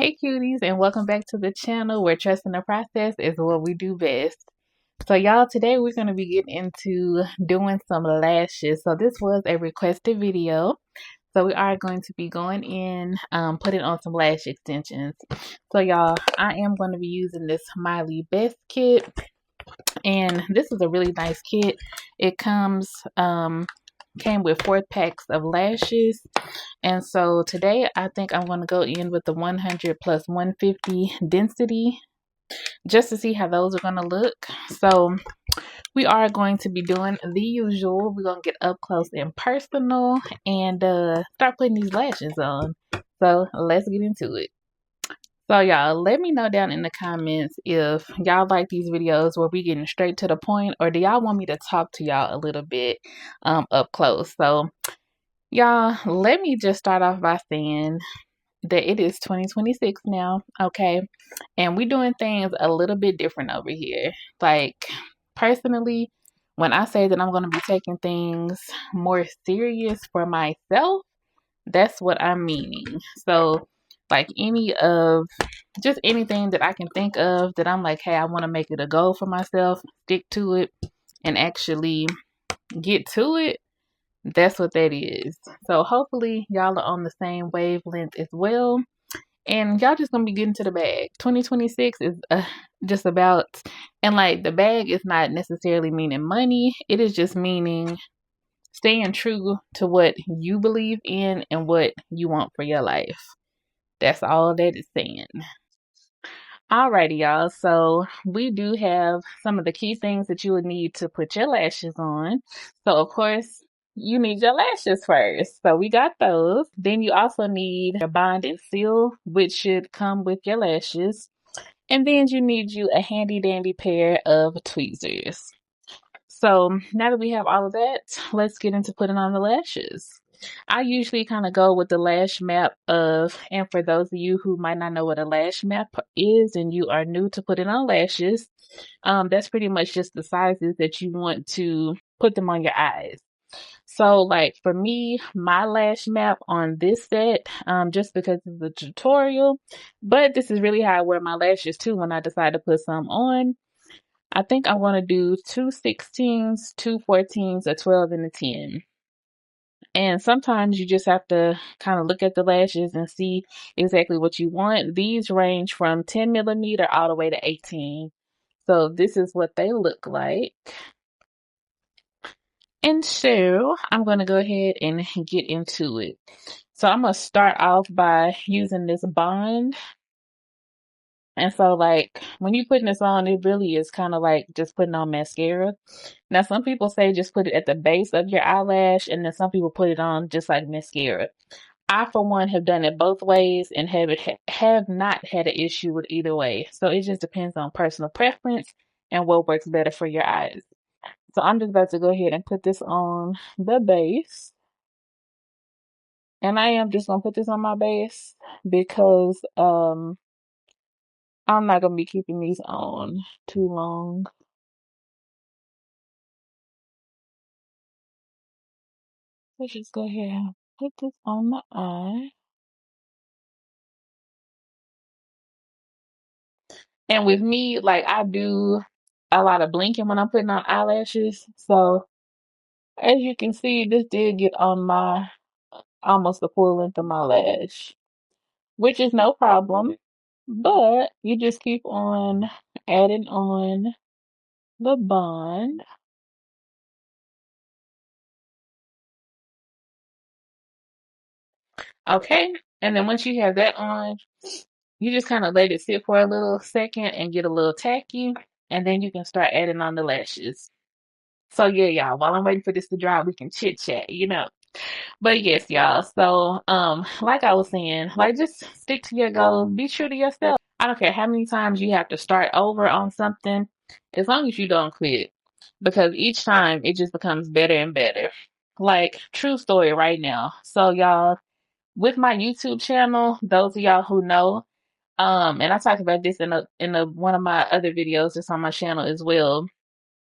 Hey cuties, and welcome back to the channel where trust in the process is what we do best. So y'all, today we're going to be getting into doing some lashes. So this was a requested video. So we are going to be going in, putting on some lash extensions. So y'all, I am going to be using this Miley Best kit. And this is a really nice kit. It came with 4 packs of lashes. And so today I think I'm going to go in with the 100 plus 150 density just to see how those are going to look. So we are going to be doing the usual. We're going to get up close and personal and start putting these lashes on. So let's get into it. So y'all, let me know down in the comments if y'all like these videos where we getting straight to the point, or do y'all want me to talk to y'all a little bit up close. So y'all, let me just start off by saying that it is 2026 now, okay? And we doing things a little bit different over here. Like, personally, when I say that I'm going to be taking things more serious for myself, that's what I'm meaning. So, like just anything that I can think of that I'm like, hey, I want to make it a goal for myself, stick to it, and actually get to it. That's what that is. So hopefully y'all are on the same wavelength as well. And y'all just gonna be getting to the bag. 2026 is just about, and like the bag is not necessarily meaning money. It is just meaning staying true to what you believe in and what you want for your life. That's all that it's saying. Alrighty, y'all. So we do have some of the key things that you would need to put your lashes on. So of course, you need your lashes first. So we got those. Then you also need your bond and seal, which should come with your lashes. And then you need you a handy dandy pair of tweezers. So now that we have all of that, let's get into putting on the lashes. I usually kind of go with the lash map and for those of you who might not know what a lash map is and you are new to putting on lashes, that's pretty much just the sizes that you want to put them on your eyes. So like for me, my lash map on this set, just because it's a tutorial, but this is really how I wear my lashes too when I decide to put some on. I think I want to do 2 16s, 2 14s, a 12, and a 10. And sometimes you just have to kind of look at the lashes and see exactly what you want. These range from 10 millimeter all the way to 18. So this is what they look like. And so I'm going to go ahead and get into it. So I'm going to start off by using this bond. And so, like, when you're putting this on, it really is kind of like just putting on mascara. Now, some people say just put it at the base of your eyelash, and then some people put it on just like mascara. I, for one, have done it both ways and have not had an issue with either way. So it just depends on personal preference and what works better for your eyes. So I'm just about to go ahead and put this on the base. And I am just going to put this on my base because I'm not going to be keeping these on too long. Let's just go ahead and put this on my eye. And with me, like I do a lot of blinking when I'm putting on eyelashes. So as you can see, this did get on my almost the full length of my lash, which is no problem. But you just keep on adding on the bond. Okay. And then once you have that on, you just kind of let it sit for a little second and get a little tacky. And then you can start adding on the lashes. So yeah, y'all, while I'm waiting for this to dry, we can chit chat. But yes, y'all. So, like I was saying, like just stick to your goals, be true to yourself. I don't care how many times you have to start over on something, as long as you don't quit. Because each time it just becomes better and better. Like, true story right now. So y'all, with my YouTube channel, those of y'all who know, and I talked about this in one of my other videos just on my channel as well.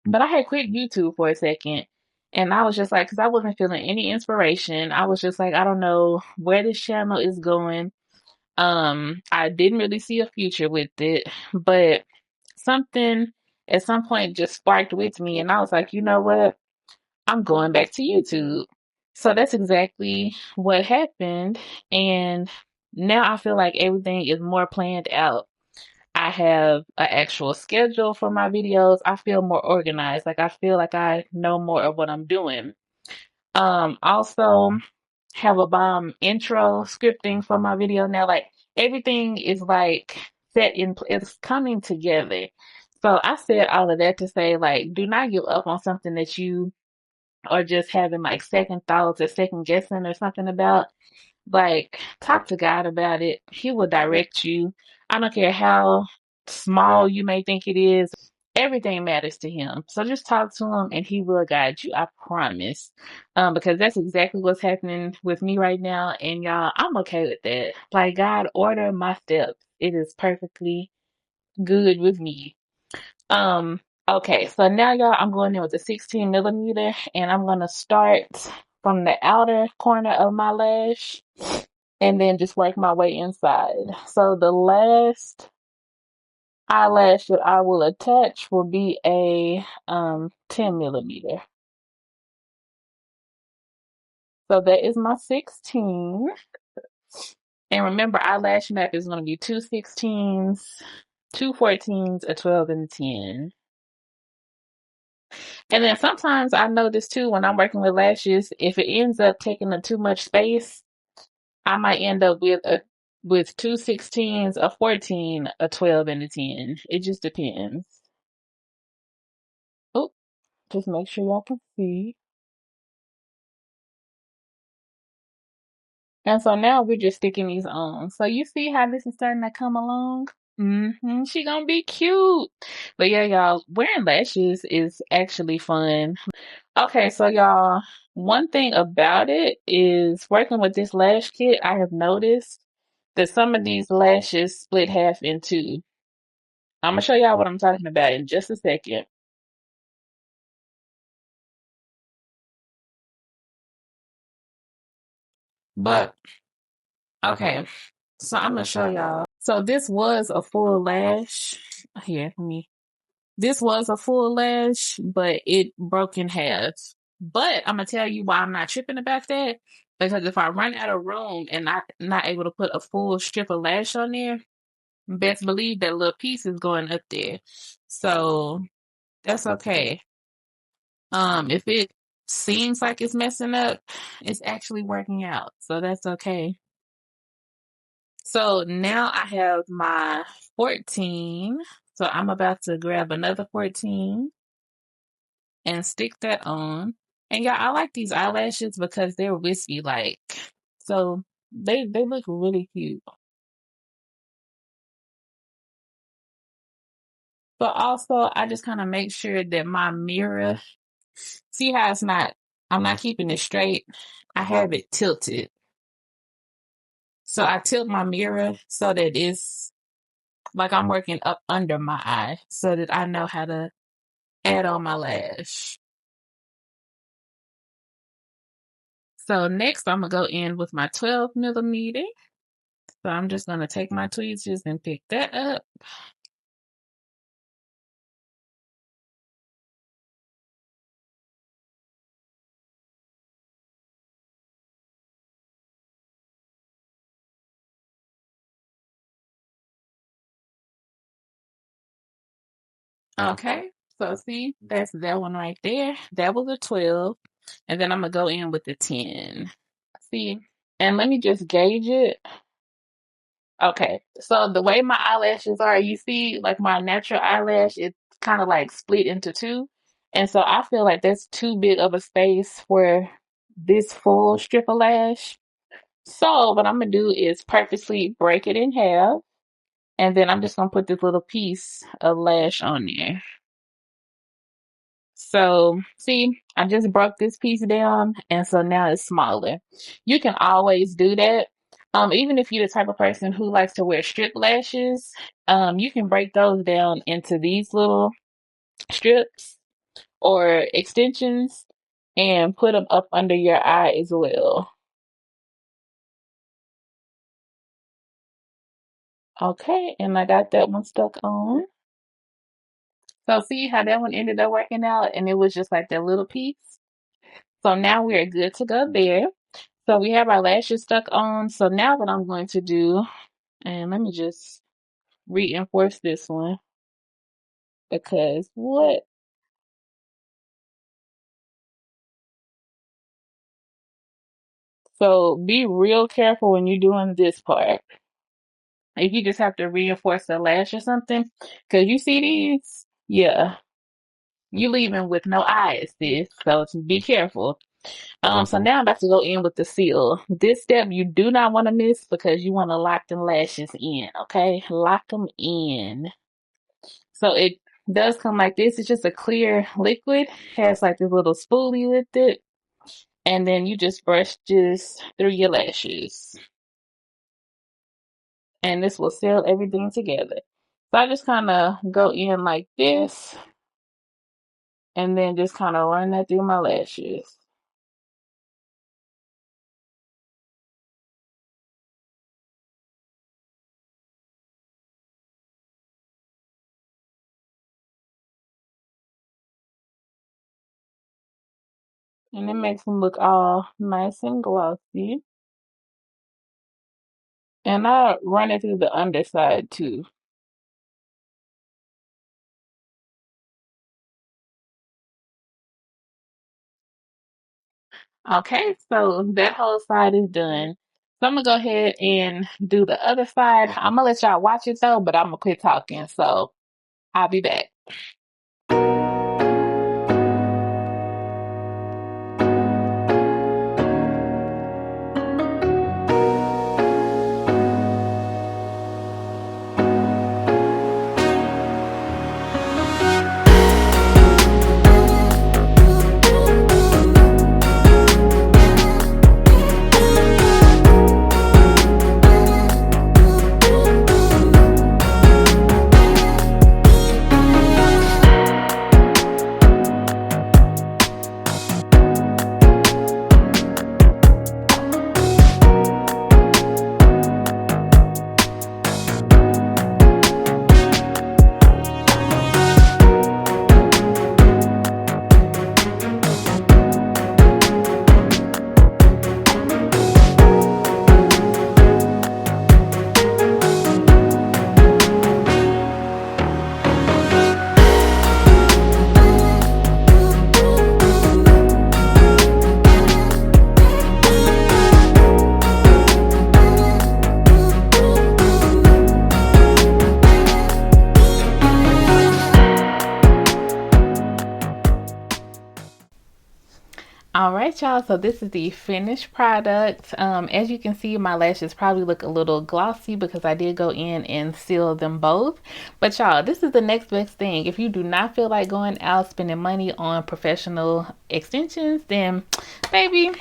But I had quit YouTube for a second. And I was just like, because I wasn't feeling any inspiration. I was just like, I don't know where this channel is going. I didn't really see a future with it, but something at some point just sparked with me, and I was like, you know what? I'm going back to YouTube. So that's exactly what happened. And now I feel like everything is more planned out. I have an actual schedule for my videos. I feel more organized. Like I feel like I know more of what I'm doing. Also have a bomb intro scripting for my video now. Like everything is like it's coming together. So I said all of that to say like do not give up on something that you are just having like second thoughts or second guessing or something about. Like, talk to God about it. He will direct you. I don't care how small you may think it is. Everything matters to him. So just talk to him and he will guide you. I promise. Because that's exactly what's happening with me right now. And y'all, I'm okay with that. Like God order my steps. It is perfectly good with me. Um, okay, so now y'all, I'm going in with a 16 millimeter and I'm gonna start from the outer corner of my lash and then just work my way inside. So the last eyelash that I will attach will be a 10 millimeter. So that is my 16. And remember, eyelash map is going to be two 16s, two 14s, a 12, and a 10. And then sometimes I notice too when I'm working with lashes, if it ends up taking up too much space, I might end up with two 16s, a 14, a 12, and a 10. It just depends. Oh, just make sure y'all can see. And so now we're just sticking these on. So you see how this is starting to come along? She gonna be cute. But yeah, y'all, wearing lashes is actually fun. Okay, so y'all, one thing about it is working with this lash kit, I have noticed that some of these lashes split half in two. I'm gonna show y'all what I'm talking about in just a second. But okay, so I'm gonna show y'all. So this was a full lash. Here, let me. This was a full lash, but it broke in half. But I'm gonna tell you why I'm not tripping about that. Because if I run out of room and not able to put a full strip of lash on there, best believe that little piece is going up there. So that's okay. If it seems like it's messing up, it's actually working out. So that's okay. So now I have my 14. So I'm about to grab another 14 and stick that on. And yeah, I like these eyelashes because they're wispy like. So they look really cute. But also I just kind of make sure that my mirror, see how I'm not keeping it straight. I have it tilted. So I tilt my mirror so that it's like I'm working up under my eye so that I know how to add on my lash. So next I'm gonna go in with my 12 millimeter. So I'm just gonna take my tweezers and pick that up. Okay, so see, that's that one right there. That was a 12. And then I'm gonna go in with the 10. See, and let me just gauge it. Okay, so the way my eyelashes are, you see, like my natural eyelash, it's kind of like split into two. And so I feel like that's too big of a space for this full strip of lash. So what I'm gonna do is purposely break it in half, and then I'm just gonna put this little piece of lash on there. So, see, I just broke this piece down, and so now it's smaller. You can always do that. Even if you're the type of person who likes to wear strip lashes, you can break those down into these little strips or extensions and put them up under your eye as well. Okay, and I got that one stuck on. So see how that one ended up working out, and it was just like that little piece. So now we're good to go there. So we have our lashes stuck on. So now what I'm going to do, and let me just reinforce this one because what? So be real careful when you're doing this part. If you just have to reinforce the lash or something, because you see these, yeah, you leaving with no eyes, sis. So be careful. So now I'm about to go in with the seal. This step you do not want to miss because you want to lock them lashes in, okay? Lock them in. So it does come like this. It's just a clear liquid. Has like this little spoolie with it. And then you just brush this through your lashes. And this will seal everything together. So I just kind of go in like this. And then just kind of run that through my lashes. And it makes them look all nice and glossy. And I run it through the underside too. Okay, so that whole side is done. So I'm gonna go ahead and do the other side. I'm gonna let y'all watch it though, but I'm gonna quit talking. So I'll be back. All right, y'all. So this is the finished product. As you can see, my lashes probably look a little glossy because I did go in and seal them both. But y'all, this is the next best thing. If you do not feel like going out spending money on professional extensions, then maybe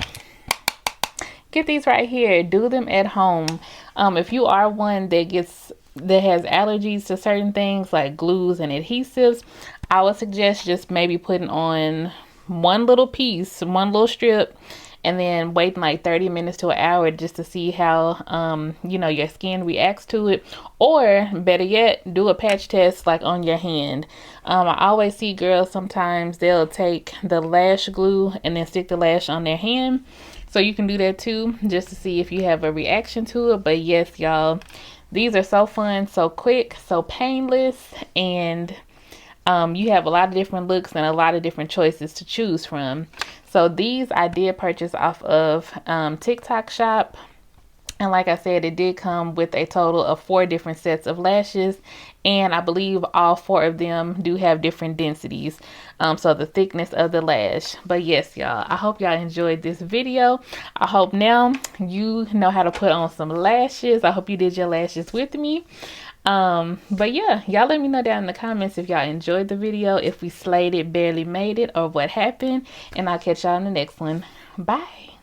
get these right here. Do them at home. If you are one that has allergies to certain things like glues and adhesives, I would suggest just maybe putting on one little piece, one little strip, and then waiting like 30 minutes to an hour just to see how your skin reacts to it. Or better yet, do a patch test like on your hand. I always see girls, sometimes they'll take the lash glue and then stick the lash on their hand. So you can do that too, just to see if you have a reaction to it. But yes, y'all, these are so fun, so quick, so painless, and you have a lot of different looks and a lot of different choices to choose from. So these I did purchase off of TikTok Shop. And like I said, it did come with a total of 4 different sets of lashes. And I believe all 4 of them do have different densities. So the thickness of the lash. But yes, y'all, I hope y'all enjoyed this video. I hope now you know how to put on some lashes. I hope you did your lashes with me. But yeah, y'all let me know down in the comments if y'all enjoyed the video, if we slayed it, barely made it, or what happened. And I'll catch y'all in the next one. Bye.